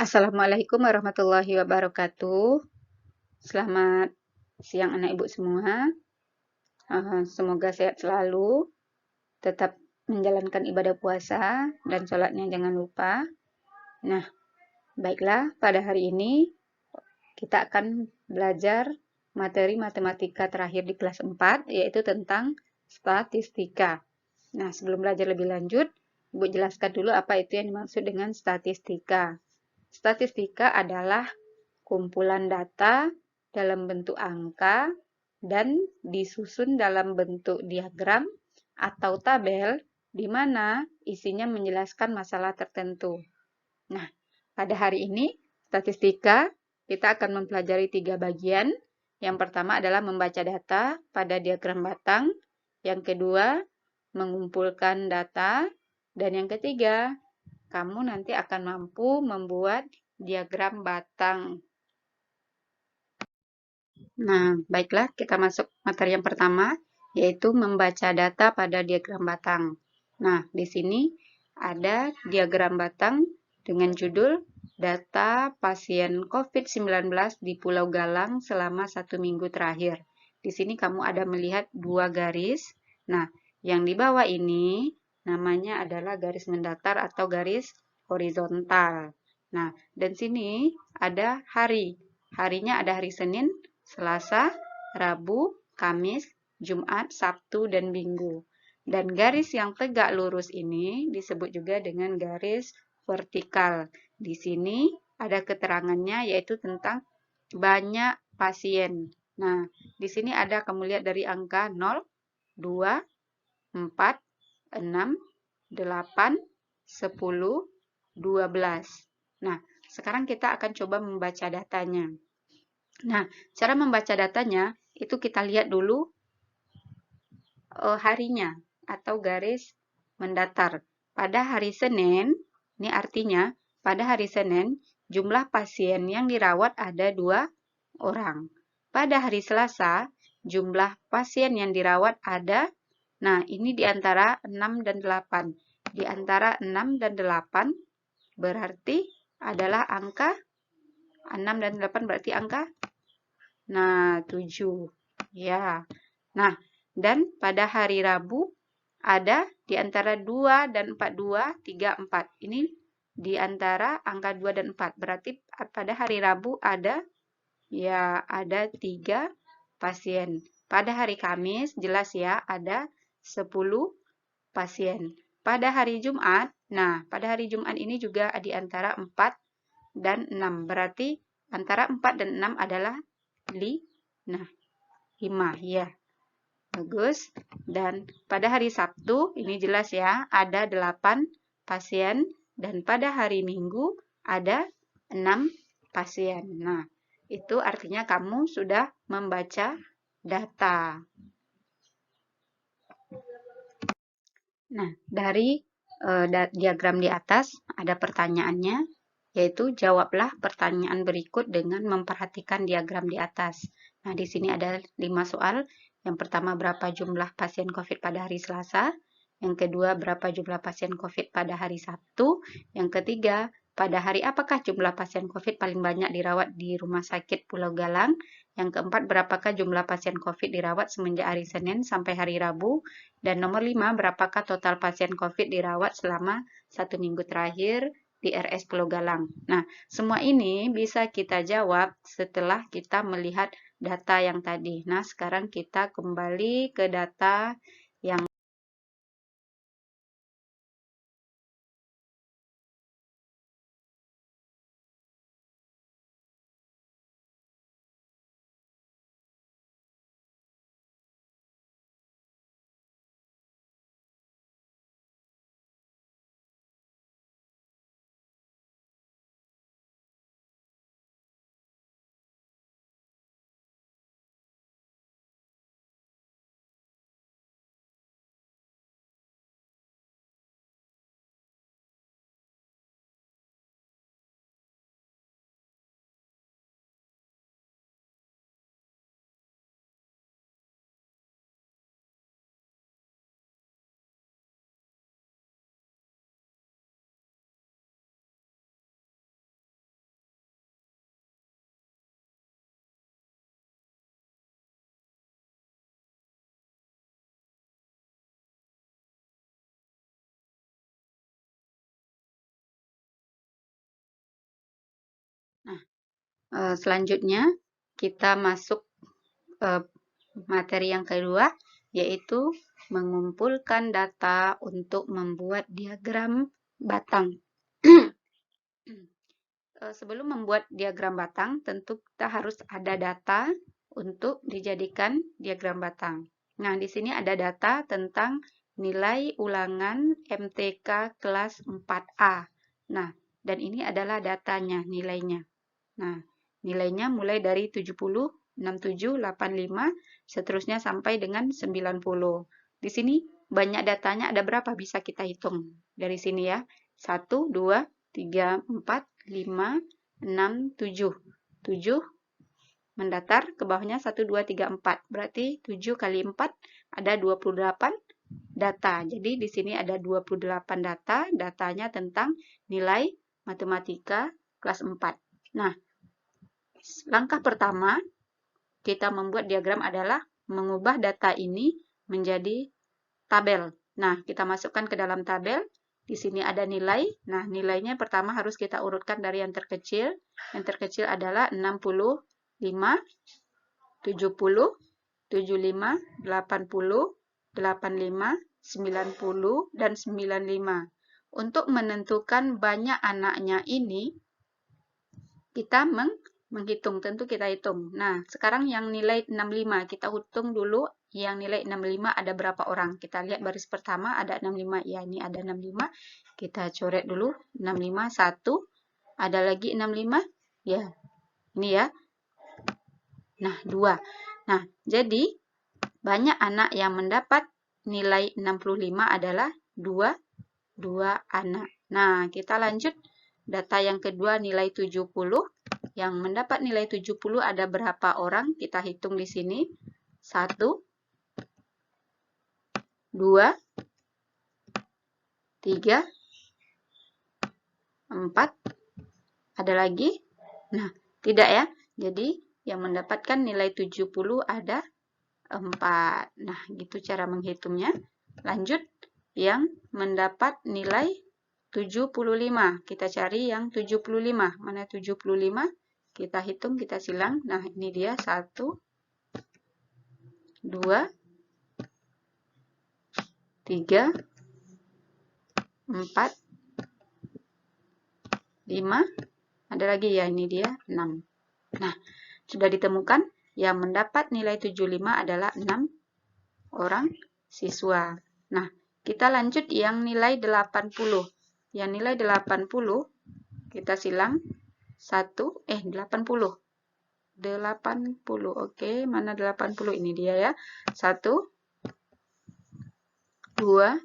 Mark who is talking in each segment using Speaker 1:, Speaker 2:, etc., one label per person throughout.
Speaker 1: Assalamualaikum warahmatullahi wabarakatuh. Selamat siang anak ibu semua. Semoga sehat selalu, tetap menjalankan ibadah puasa dan sholatnya jangan lupa. Nah, baiklah, pada hari ini kita akan belajar materi matematika terakhir di kelas 4, yaitu tentang statistika. Nah, sebelum belajar lebih lanjut, Ibu jelaskan dulu apa itu yang dimaksud dengan statistika. Statistika adalah kumpulan data dalam bentuk angka dan disusun dalam bentuk diagram atau tabel di mana isinya menjelaskan masalah tertentu. Nah, pada hari ini statistika kita akan mempelajari 3 bagian. Yang pertama adalah membaca data pada diagram batang, yang kedua mengumpulkan data, dan yang ketiga kamu nanti akan mampu membuat diagram batang. Nah, baiklah, kita masuk materi yang pertama, yaitu membaca data pada diagram batang. Nah, di sini ada diagram batang dengan judul Data Pasien COVID-19 di Pulau Galang selama 1 minggu terakhir. Di sini kamu ada melihat 2 garis. Nah, yang di bawah ini namanya adalah garis mendatar atau garis horizontal. Nah, dan sini ada hari. Harinya ada hari Senin, Selasa, Rabu, Kamis, Jumat, Sabtu, dan Minggu. Dan garis yang tegak lurus ini disebut juga dengan garis vertikal. Di sini ada keterangannya yaitu tentang banyak pasien. Nah, di sini ada kamu lihat dari angka 0, 2, 4, 6, 8, 10, 12. Nah, sekarang kita akan coba membaca datanya. Nah, cara membaca datanya itu kita lihat dulu harinya atau garis mendatar. Pada hari Senin, ini artinya pada hari Senin jumlah pasien yang dirawat ada 2 orang. Pada hari Selasa, jumlah pasien yang dirawat ada, nah ini di antara 6 dan 8. Di antara 6 dan 8 berarti adalah angka 6 dan 8 berarti angka 7. Ya. Nah, dan pada hari Rabu ada di antara 2 dan 42, 3, 4. Ini di antara angka 2 dan 4. Berarti pada hari Rabu ada 3 pasien. Pada hari Kamis jelas ya ada 10 pasien. Pada hari Jumat, nah pada hari Jumat ini juga di antara 4 dan 6. Berarti antara 4 dan 6 adalah 5 ya. Bagus. Dan pada hari Sabtu ini jelas ya, ada 8 pasien dan pada hari Minggu ada 6 pasien. Nah, itu artinya kamu sudah membaca data. Nah, dari diagram di atas ada pertanyaannya, yaitu jawablah pertanyaan berikut dengan memperhatikan diagram di atas. Nah, di sini ada 5 soal. Yang pertama, berapa jumlah pasien COVID pada hari Selasa? Yang kedua, berapa jumlah pasien COVID pada hari Sabtu? Yang ketiga, pada hari apakah jumlah pasien COVID paling banyak dirawat di Rumah Sakit Pulau Galang? Yang keempat, berapakah jumlah pasien COVID dirawat semenjak hari Senin sampai hari Rabu? Dan nomor 5, berapakah total pasien COVID dirawat selama 1 minggu terakhir di RS Pulau Galang? Nah, semua ini bisa kita jawab setelah kita melihat data yang tadi. Nah, sekarang kita kembali ke data yang Selanjutnya, kita masuk materi yang kedua, yaitu mengumpulkan data untuk membuat diagram batang. Sebelum membuat diagram batang, tentu kita harus ada data untuk dijadikan diagram batang. Nah, di sini ada data tentang nilai ulangan MTK kelas 4A. Nah, dan ini adalah datanya, nilainya. Nah, nilainya mulai dari 70, 67, 85, seterusnya sampai dengan 90. Di sini banyak datanya, ada berapa bisa kita hitung dari sini ya. 1, 2, 3, 4, 5, 6, 7. 7 mendatar ke bawahnya 1, 2, 3, 4. Berarti 7 kali 4 ada 28 data. Jadi di sini ada 28 data, datanya tentang nilai matematika kelas 4. Nah, langkah pertama kita membuat diagram adalah mengubah data ini menjadi tabel. Nah, kita masukkan ke dalam tabel. Di sini ada nilai. Nah, nilainya pertama harus kita urutkan dari yang terkecil. Yang terkecil adalah 65, 70, 75, 80, 85, 90, dan 95. Untuk menentukan banyak anaknya ini, kita menghitung, tentu kita hitung. Nah, sekarang yang nilai 65, kita hitung dulu yang nilai 65 ada berapa orang. Kita lihat baris pertama ada 65, ya ini ada 65. Kita coret dulu, 65, 1. Ada lagi 65, ya ini ya. Nah, 2. Nah, jadi banyak anak yang mendapat nilai 65 adalah 2 anak. Nah, kita lanjut. Data yang kedua nilai 70. Yang mendapat nilai 70 ada berapa orang? Kita hitung di sini. 1, 2, 3, 4. Ada lagi? Nah, tidak ya. Jadi, yang mendapatkan nilai 70 ada 4. Nah, gitu cara menghitungnya. Lanjut, yang mendapat nilai 75. Kita cari yang 75. Mana 75? Kita hitung, kita silang. Nah, ini dia 1, 2, 3, 4, 5. Ada lagi ya, ini dia 6. Nah, sudah ditemukan yang mendapat nilai 75 adalah 6 orang siswa. Nah, kita lanjut yang nilai 80. Yang nilai 80, kita silang 80. 80. Oke, mana 80? Ini dia ya. 1, 2,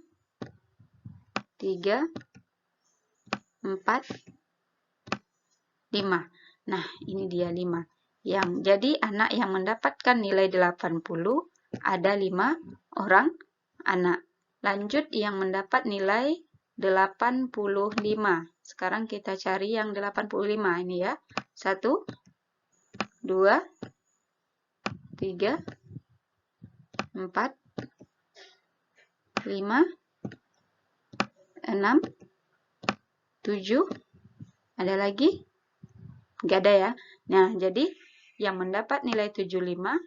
Speaker 1: 3, 4, 5. Nah, ini dia 5. Jadi anak yang mendapatkan nilai 80 ada 5 orang anak. Lanjut yang mendapat nilai 85. Sekarang kita cari yang 85 ini ya. 1, 2, 3, 4, 5, 6, 7. Ada lagi? Nggak ada ya. Nah, jadi yang mendapat nilai 75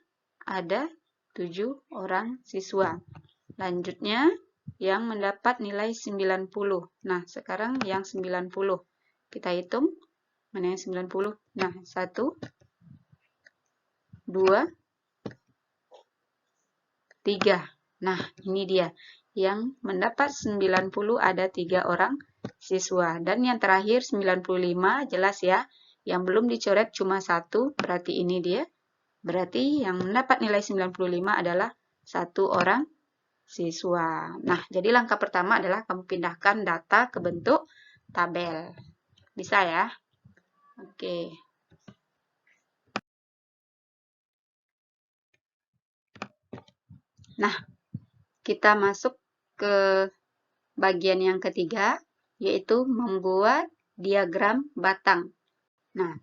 Speaker 1: ada 7 orang siswa. Lanjutnya, yang mendapat nilai 90. Nah, sekarang yang 90. Kita hitung. Mana yang 90? Nah, 1, 2, 3. Nah, ini dia. Yang mendapat 90 ada 3 orang siswa. Dan yang terakhir 95, jelas ya. Yang belum dicoret cuma 1, berarti ini dia. Berarti yang mendapat nilai 95 adalah 1 orang siswa. Nah, jadi langkah pertama adalah kamu pindahkan data ke bentuk tabel. Bisa ya? Oke. Nah, kita masuk ke bagian yang ketiga, yaitu membuat diagram batang. Nah,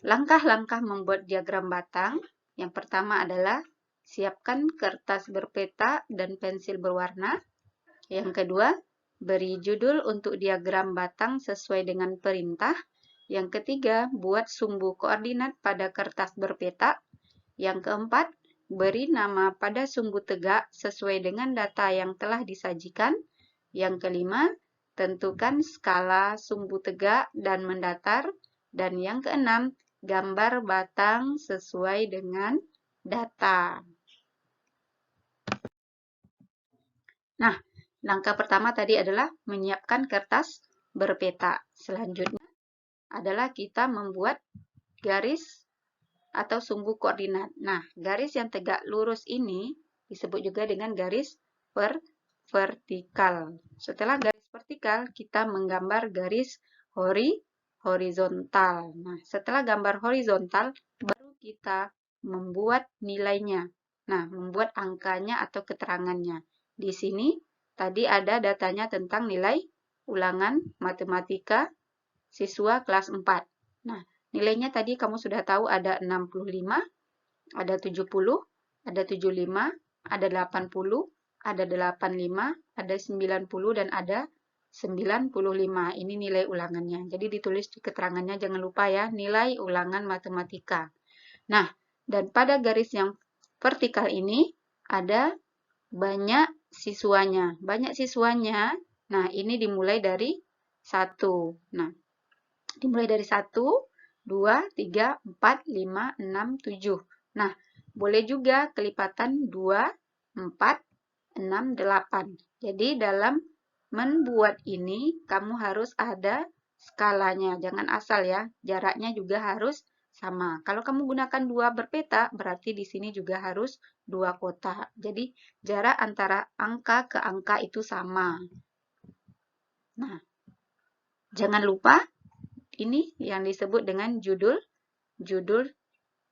Speaker 1: langkah-langkah membuat diagram batang, yang pertama adalah siapkan kertas berpeta dan pensil berwarna. Yang kedua, beri judul untuk diagram batang sesuai dengan perintah. Yang ketiga, buat sumbu koordinat pada kertas berpeta. Yang keempat, beri nama pada sumbu tegak sesuai dengan data yang telah disajikan. Yang kelima, tentukan skala sumbu tegak dan mendatar. Dan yang keenam, gambar batang sesuai dengan data. Nah, langkah pertama tadi adalah menyiapkan kertas berpeta. Selanjutnya adalah kita membuat garis atau sumbu koordinat. Nah, garis yang tegak lurus ini disebut juga dengan garis vertikal. Setelah garis vertikal, kita menggambar garis horizontal. Nah, setelah gambar horizontal, baru kita membuat nilainya. Nah, membuat angkanya atau keterangannya. Di sini, tadi ada datanya tentang nilai ulangan matematika siswa kelas 4. Nah, nilainya tadi kamu sudah tahu ada 65, ada 70, ada 75, ada 80, ada 85, ada 90, dan ada 95. Ini nilai ulangannya. Jadi ditulis di keterangannya, jangan lupa ya, nilai ulangan matematika. Nah, dan pada garis yang vertikal ini ada banyak siswanya. Banyak siswanya, nah ini dimulai dari 1. Nah, dimulai dari 1, 2, 3, 4, 5, 6, 7. Nah, boleh juga kelipatan 2, 4, 6, 8. Jadi dalam membuat ini, kamu harus ada skalanya. Jangan asal ya, jaraknya juga harus sama. Kalau kamu gunakan 2 berpeta, berarti di sini juga harus 2 kotak. Jadi jarak antara angka ke angka itu sama. Nah, jangan lupa ini yang disebut dengan judul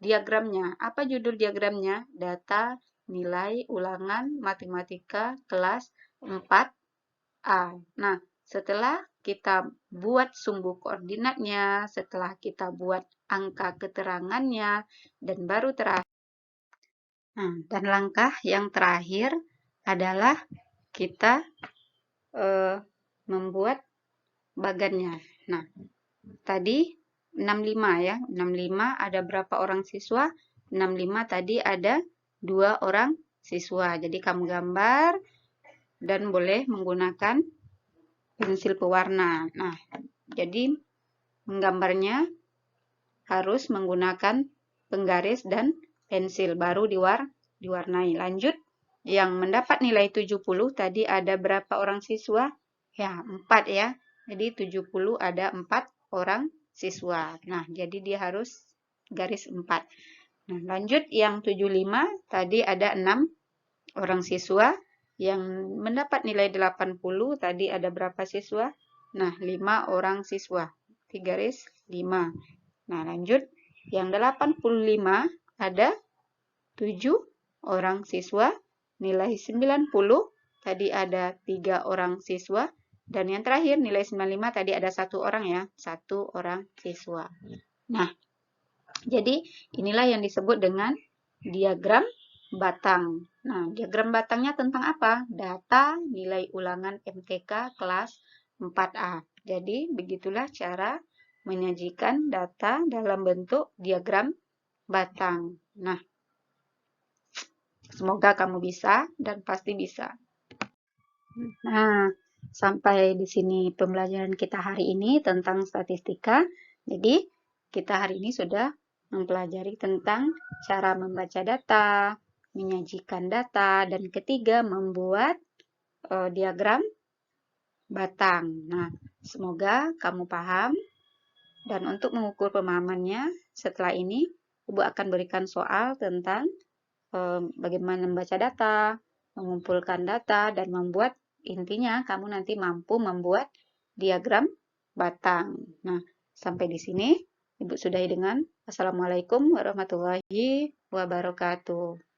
Speaker 1: diagramnya. Apa judul diagramnya? Data nilai ulangan matematika kelas 4A. Nah, setelah kita buat sumbu koordinatnya, setelah kita buat angka keterangannya, dan baru terakhir. Nah, dan langkah yang terakhir adalah kita membuat bagannya. Nah, tadi 65 ya, 65 ada berapa orang siswa? 65 tadi ada 2 orang siswa. Jadi kamu gambar dan boleh menggunakan pensil pewarna. Nah, jadi menggambarnya harus menggunakan penggaris dan pensil baru diwarnai. Lanjut, yang mendapat nilai 70 tadi ada berapa orang siswa? Ya, 4 ya. Jadi 70 ada 4 orang siswa. Nah, jadi dia harus garis 4. Nah, lanjut yang 75 tadi ada 6 orang siswa. Yang mendapat nilai 80 tadi ada berapa siswa? Nah, 5 orang siswa. Di garis 5. Nah, lanjut yang 85 ada 7 orang siswa. Nilai 90 tadi ada 3 orang siswa. Dan yang terakhir, nilai 95 tadi ada 1 orang ya, 1 orang siswa. Nah, jadi inilah yang disebut dengan diagram batang. Nah, diagram batangnya tentang apa? Data nilai ulangan MTK kelas 4A. Jadi, begitulah cara menyajikan data dalam bentuk diagram batang. Nah, semoga kamu bisa dan pasti bisa. Nah, sampai di sini pembelajaran kita hari ini tentang statistika. Jadi, kita hari ini sudah mempelajari tentang cara membaca data, menyajikan data, dan ketiga, membuat diagram batang. Nah, semoga kamu paham. Dan untuk mengukur pemahamannya, setelah ini, Ibu akan berikan soal tentang bagaimana membaca data, mengumpulkan data, dan membuat. Intinya, kamu nanti mampu membuat diagram batang. Nah, sampai di sini Ibu sudahi dengan Assalamualaikum warahmatullahi wabarakatuh.